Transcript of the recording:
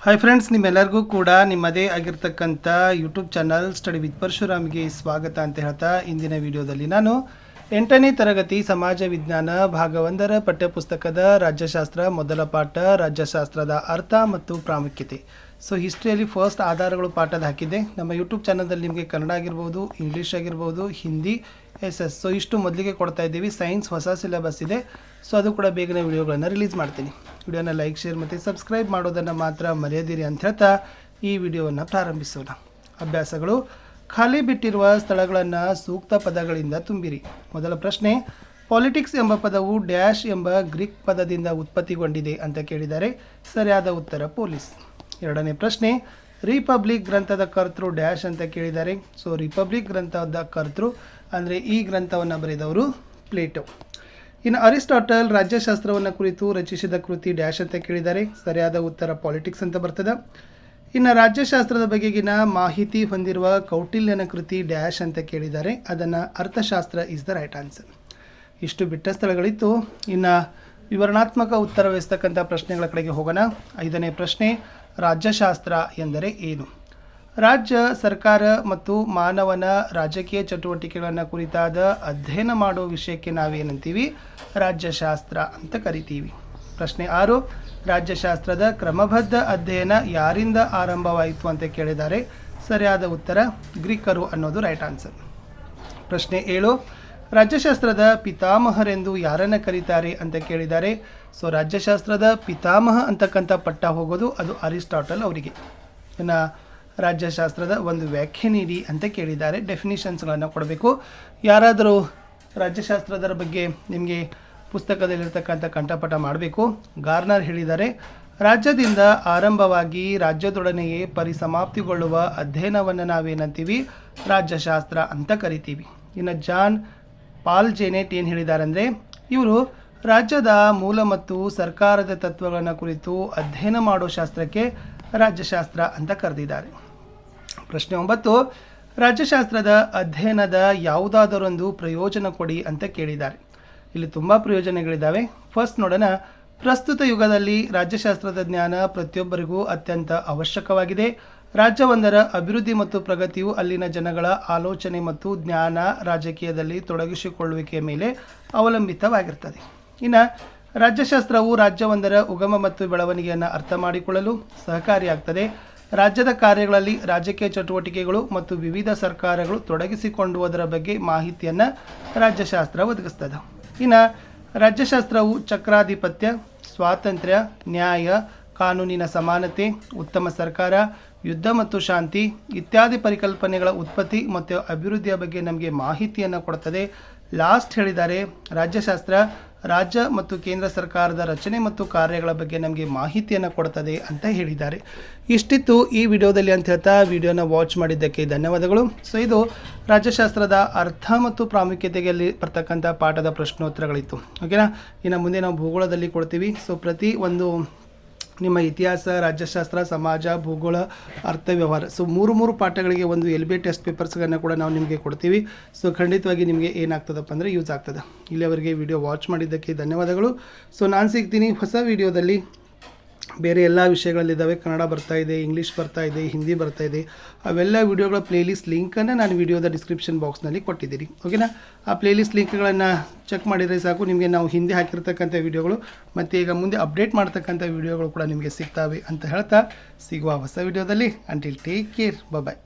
Hi friends, ನಿಮ್ಮೆಲ್ಲರಿಗೂ ಕೂಡ ನಿಮ್ಮದೇ ಆಗಿರ್ತಕ್ಕಂಥ ಯೂಟ್ಯೂಬ್ ಚಾನಲ್ ಸ್ಟಡಿ ವಿತ್ ಪರಶುರಾಮ್ಗೆ ಸ್ವಾಗತ ಅಂತ ಹೇಳ್ತಾ ಇಂದಿನ ವಿಡಿಯೋದಲ್ಲಿ ನಾನು 8ನೇ ತರಗತಿ ಸಮಾಜ ವಿಜ್ಞಾನ ಭಾಗ 1ರ ಪಠ್ಯಪುಸ್ತಕದ ರಾಜ್ಯಶಾಸ್ತ್ರ ಮೊದಲ ಪಾಠ ರಾಜ್ಯಶಾಸ್ತ್ರದ ಅರ್ಥ ಮತ್ತು ಪ್ರಾಮುಖ್ಯತೆ. ಸೊ ಹಿಸ್ಟ್ರಿಯಲ್ಲಿ ಫಸ್ಟ್ ಆಧಾರಗಳು ಪಾಠದ ಹಾಕಿದ್ದೆ. ನಮ್ಮ ಯೂಟ್ಯೂಬ್ ಚಾನಲ್ದಲ್ಲಿ ನಿಮಗೆ ಕನ್ನಡ ಆಗಿರ್ಬೋದು, ಇಂಗ್ಲೀಷ್ ಆಗಿರ್ಬೋದು, ಹಿಂದಿ, SS ಸೊ ಇಷ್ಟು ಮೊದಲಿಗೆ ಕೊಡ್ತಾ ಇದ್ದೀವಿ. ಸೈನ್ಸ್ ಹೊಸ ಸಿಲೆಬಸ್ ಇದೆ, ಸೊ ಅದು ಕೂಡ ಬೇಗನೆ ವಿಡಿಯೋಗಳನ್ನು ರಿಲೀಸ್ ಮಾಡ್ತೀನಿ. ವಿಡಿಯೋನ ಲೈಕ್, ಶೇರ್ ಮತ್ತು ಸಬ್ಸ್ಕ್ರೈಬ್ ಮಾಡೋದನ್ನು ಮಾತ್ರ ಮರೆಯದಿರಿ ಅಂತ ಹೇಳ್ತಾ ಈ ವಿಡಿಯೋವನ್ನು ಪ್ರಾರಂಭಿಸೋಣ. ಅಭ್ಯಾಸಗಳು: ಖಾಲಿ ಬಿಟ್ಟಿರುವ ಸ್ಥಳಗಳನ್ನು ಸೂಕ್ತ ಪದಗಳಿಂದ ತುಂಬಿರಿ. ಮೊದಲ ಪ್ರಶ್ನೆ, ಪಾಲಿಟಿಕ್ಸ್ ಎಂಬ ಪದವು ಡ್ಯಾಶ್ ಎಂಬ ಗ್ರೀಕ್ ಪದದಿಂದ ಉತ್ಪತ್ತಿಗೊಂಡಿದೆ ಅಂತ ಕೇಳಿದ್ದಾರೆ. ಸರಿಯಾದ ಉತ್ತರ ಪೊಲೀಸ್. ಎರಡನೇ ಪ್ರಶ್ನೆ, ರಿಪಬ್ಲಿಕ್ ಗ್ರಂಥದ ಕರ್ತೃ ಡ್ಯಾಶ್ ಅಂತ ಕೇಳಿದ್ದಾರೆ. ಸೊ ರಿಪಬ್ಲಿಕ್ ಗ್ರಂಥದ ಕರ್ತೃ ಅಂದರೆ ಈ ಗ್ರಂಥವನ್ನು ಬರೆದವರು ಪ್ಲೇಟೋ. ಇನ್ನು ಅರಿಸ್ಟಾಟಲ್ ರಾಜ್ಯಶಾಸ್ತ್ರವನ್ನು ಕುರಿತು ರಚಿಸಿದ ಕೃತಿ ಡ್ಯಾಶ್ ಅಂತ ಕೇಳಿದ್ದಾರೆ. ಸರಿಯಾದ ಉತ್ತರ ಪಾಲಿಟಿಕ್ಸ್ ಅಂತ ಬರ್ತದೆ. ಇನ್ನು ರಾಜ್ಯಶಾಸ್ತ್ರದ ಬಗೆಗಿನ ಮಾಹಿತಿ ಹೊಂದಿರುವ ಕೌಟಿಲ್ಯನ ಕೃತಿ ಡ್ಯಾಶ್ ಅಂತ ಕೇಳಿದ್ದಾರೆ. ಅದನ್ನು ಅರ್ಥಶಾಸ್ತ್ರ ಇಸ್ ದ ರೈಟ್ ಆನ್ಸರ್. ಇಷ್ಟು ಬಿಟ್ಟ ಸ್ಥಳಗಳಿತ್ತು. ಇನ್ನು ವಿವರಣಾತ್ಮಕ ಉತ್ತರವಿಸ್ತಕ್ಕಂಥ ಪ್ರಶ್ನೆಗಳ ಕಡೆಗೆ ಹೋಗೋಣ. 5ನೇ ಪ್ರಶ್ನೆ, ರಾಜ್ಯಶಾಸ್ತ್ರ ಎಂದರೆ ಏನು? ರಾಜ್ಯ ಸರ್ಕಾರ ಮತ್ತು ಮಾನವನ ರಾಜಕೀಯ ಚಟುವಟಿಕೆಗಳನ್ನು ಕುರಿತಾದ ಅಧ್ಯಯನ ಮಾಡೋ ವಿಷಯಕ್ಕೆ ನಾವೇನಂತೀವಿ? ರಾಜ್ಯಶಾಸ್ತ್ರ ಅಂತ ಕರಿತೀವಿ. ಪ್ರಶ್ನೆ 6, ರಾಜ್ಯಶಾಸ್ತ್ರದ ಕ್ರಮಬದ್ಧ ಅಧ್ಯಯನ ಯಾರಿಂದ ಆರಂಭವಾಯಿತು ಅಂತ ಕೇಳಿದ್ದಾರೆ. ಸರಿಯಾದ ಉತ್ತರ ಗ್ರೀಕರು ಅನ್ನೋದು ರೈಟ್ ಆನ್ಸರ್. ಪ್ರಶ್ನೆ 7, ರಾಜ್ಯಶಾಸ್ತ್ರದ ಪಿತಾಮಹರೆಂದು ಯಾರನ್ನು ಕರೀತಾರೆ ಅಂತ ಕೇಳಿದ್ದಾರೆ. ಸೊ ರಾಜ್ಯಶಾಸ್ತ್ರದ ಪಿತಾಮಹ ಅಂತಕ್ಕಂಥ ಪಟ್ಟ ಹೋಗೋದು ಅದು ಅರಿಸ್ಟಾಟಲ್ ಅವರಿಗೆ. ಇನ್ನು ರಾಜ್ಯಶಾಸ್ತ್ರದ ಒಂದು ವ್ಯಾಖ್ಯೆ ನೀಡಿ ಅಂತ ಕೇಳಿದ್ದಾರೆ. ಡೆಫಿನಿಷನ್ಸ್ಗಳನ್ನು ಕೊಡಬೇಕು. ಯಾರಾದರೂ ರಾಜ್ಯಶಾಸ್ತ್ರದ ಬಗ್ಗೆ ನಿಮಗೆ ಪುಸ್ತಕದಲ್ಲಿರ್ತಕ್ಕಂಥ ಕಂಠಪಾಠ ಮಾಡಬೇಕು. ಗಾರ್ನರ್ ಹೇಳಿದ್ದಾರೆ, ರಾಜ್ಯದಿಂದ ಆರಂಭವಾಗಿ ರಾಜ್ಯದೊಡನೆಯೇ ಪರಿಸಮಾಪ್ತಿಗೊಳ್ಳುವ ಅಧ್ಯಯನವನ್ನು ನಾವೇನಂತೀವಿ? ರಾಜ್ಯಶಾಸ್ತ್ರ ಅಂತ ಕರಿತೀವಿ. ಇನ್ನು ಜಾನ್ ಪಾಲ್ ಜೆನೆಟ್ ಏನು ಹೇಳಿದ್ದಾರೆ ಅಂದರೆ, ಇವರು ರಾಜ್ಯದ ಮೂಲ ಮತ್ತು ಸರ್ಕಾರದ ತತ್ವಗಳನ್ನು ಕುರಿತು ಅಧ್ಯಯನ ಮಾಡೋ ಶಾಸ್ತ್ರಕ್ಕೆ ರಾಜ್ಯಶಾಸ್ತ್ರ ಅಂತ ಕರೆದಿದ್ದಾರೆ. ಪ್ರಶ್ನೆ 9, ರಾಜ್ಯಶಾಸ್ತ್ರದ ಅಧ್ಯಯನದ ಯಾವುದಾದರೊಂದು ಪ್ರಯೋಜನ ಕೊಡಿ ಅಂತ ಕೇಳಿದ್ದಾರೆ. ಇಲ್ಲಿ ತುಂಬ ಪ್ರಯೋಜನಗಳಿದ್ದಾವೆ. ಫಸ್ಟ್ ನೋಡೋಣ. ಪ್ರಸ್ತುತ ಯುಗದಲ್ಲಿ ರಾಜ್ಯಶಾಸ್ತ್ರದ ಜ್ಞಾನ ಪ್ರತಿಯೊಬ್ಬರಿಗೂ ಅತ್ಯಂತ ಅವಶ್ಯಕವಾಗಿದೆ. ರಾಜ್ಯವೊಂದರ ಅಭಿವೃದ್ಧಿ ಮತ್ತು ಪ್ರಗತಿಯು ಅಲ್ಲಿನ ಜನಗಳ ಆಲೋಚನೆ ಮತ್ತು ಜ್ಞಾನ ರಾಜಕೀಯದಲ್ಲಿ ತೊಡಗಿಸಿಕೊಳ್ಳುವಿಕೆಯ ಮೇಲೆ ಅವಲಂಬಿತವಾಗಿರ್ತದೆ. ಇನ್ನು ರಾಜ್ಯಶಾಸ್ತ್ರವು ರಾಜ್ಯವೊಂದರ ಉಗಮ ಮತ್ತು ಬೆಳವಣಿಗೆಯನ್ನು ಅರ್ಥ ಮಾಡಿಕೊಳ್ಳಲು ಸಹಕಾರಿಯಾಗ್ತದೆ. ರಾಜ್ಯದ ಕಾರ್ಯಗಳಲ್ಲಿ ರಾಜಕೀಯ ಚಟುವಟಿಕೆಗಳು ಮತ್ತು ವಿವಿಧ ಸರ್ಕಾರಗಳು ತೊಡಗಿಸಿಕೊಳ್ಳುವುದರ ಬಗ್ಗೆ ಮಾಹಿತಿಯನ್ನು ರಾಜ್ಯಶಾಸ್ತ್ರ ಒದಗಿಸ್ತದೆ. ಇನ್ನು ರಾಜ್ಯಶಾಸ್ತ್ರವು ಚಕ್ರಾಧಿಪತ್ಯ, ಸ್ವಾತಂತ್ರ್ಯ, ನ್ಯಾಯ, ಕಾನೂನಿನ ಸಮಾನತೆ, ಉತ್ತಮ ಸರ್ಕಾರ, ಯುದ್ಧ ಮತ್ತು ಶಾಂತಿ ಇತ್ಯಾದಿ ಪರಿಕಲ್ಪನೆಗಳ ಉತ್ಪತ್ತಿ ಮತ್ತು ಅಭಿವೃದ್ಧಿಯ ಬಗ್ಗೆ ನಮಗೆ ಮಾಹಿತಿಯನ್ನು ಕೊಡ್ತದೆ. ಲಾಸ್ಟ್ ಹೇಳಿದ್ದಾರೆ, ರಾಜ್ಯಶಾಸ್ತ್ರ ರಾಜ್ಯ ಮತ್ತು ಕೇಂದ್ರ ಸರ್ಕಾರದ ರಚನೆ ಮತ್ತು ಕಾರ್ಯಗಳ ಬಗ್ಗೆ ನಮಗೆ ಮಾಹಿತಿಯನ್ನು ಕೊಡ್ತದೆ ಅಂತ ಹೇಳಿದ್ದಾರೆ. ಇಷ್ಟಿತ್ತು ಈ ವಿಡಿಯೋದಲ್ಲಿ ಅಂತ ಹೇಳ್ತಾ ವಿಡಿಯೋನ ವಾಚ್ ಮಾಡಿದ್ದಕ್ಕೆ ಧನ್ಯವಾದಗಳು. ಸೊ ಇದು ರಾಜ್ಯಶಾಸ್ತ್ರದ ಅರ್ಥ ಮತ್ತು ಪ್ರಾಮುಖ್ಯತೆಯಲ್ಲಿ ಬರ್ತಕ್ಕಂಥ ಪಾಠದ ಪ್ರಶ್ನೋತ್ತರಗಳಿತ್ತು. ಓಕೆನಾ. ಇನ್ನು ಮುಂದೆ ನಾವು ಭೂಗೋಳದಲ್ಲಿ ಕೊಡ್ತೀವಿ. ಸೊ ಪ್ರತಿ ಒಂದು ನಿಮ್ಮ ಇತಿಹಾಸ, ರಾಜ್ಯಶಾಸ್ತ್ರ, ಸಮಾಜ, ಭೂಗೋಳ, ಅರ್ಥ, ವ್ಯವಹಾರ ಸೊ ಮೂರು ಪಾಠಗಳಿಗೆ ಒಂದು LB ಟೆಸ್ಟ್ ಪೇಪರ್ಸ್ಗಳನ್ನು ಕೂಡ ನಾವು ನಿಮಗೆ ಕೊಡ್ತೀವಿ. ಸೊ ಖಂಡಿತವಾಗಿ ನಿಮಗೆ ಏನಾಗ್ತದಪ್ಪ ಅಂದರೆ ಯೂಸ್ ಆಗ್ತದೆ. ಇಲ್ಲಿವರೆಗೆ ವಿಡಿಯೋ ವಾಚ್ ಮಾಡಿದ್ದಕ್ಕೆ ಧನ್ಯವಾದಗಳು. ಸೊ ನಾನು ಸಿಗ್ತೀನಿ ಹೊಸ ವಿಡಿಯೋದಲ್ಲಿ. ಬೇರೆ ಎಲ್ಲ ವಿಷಯಗಳಲ್ಲಿದ್ದಾವೆ. ಕನ್ನಡ ಬರ್ತಾ ಇದೆ, ಇಂಗ್ಲೀಷ್ ಬರ್ತಾ ಇದೆ, ಹಿಂದಿ ಬರ್ತಾ ಇದೆ. ಅವೆಲ್ಲ ವಿಡಿಯೋಗಳ ಪ್ಲೇಲಿಸ್ಟ್ ಲಿಂಕನ್ನು ನಾನು ವಿಡಿಯೋದ ಡಿಸ್ಕ್ರಿಪ್ಷನ್ ಬಾಕ್ಸ್ನಲ್ಲಿ ಕೊಟ್ಟಿದ್ದೀನಿ. ಓಕೆನಾ. ಆ ಪ್ಲೇಲಿಸ್ಟ್ ಲಿಂಕ್ಗಳನ್ನು ಚೆಕ್ ಮಾಡಿದರೆ ಸಾಕು. ನಿಮಗೆ ನಾವು ಹಿಂದೆ ಹಾಕಿರ್ತಕ್ಕಂಥ ವಿಡಿಯೋಗಳು ಮತ್ತು ಈಗ ಮುಂದೆ ಅಪ್ಡೇಟ್ ಮಾಡ್ತಕ್ಕಂಥ ವಿಡಿಯೋಗಳು ಕೂಡ ನಿಮಗೆ ಸಿಗ್ತವೆ ಅಂತ ಹೇಳ್ತಾ ಸಿಗುವ ಹೊಸ ವಿಡಿಯೋದಲ್ಲಿ. ಅಂಟಿಲ್ ಟೇಕ್ ಕೇರ್, ಬಾಯ್.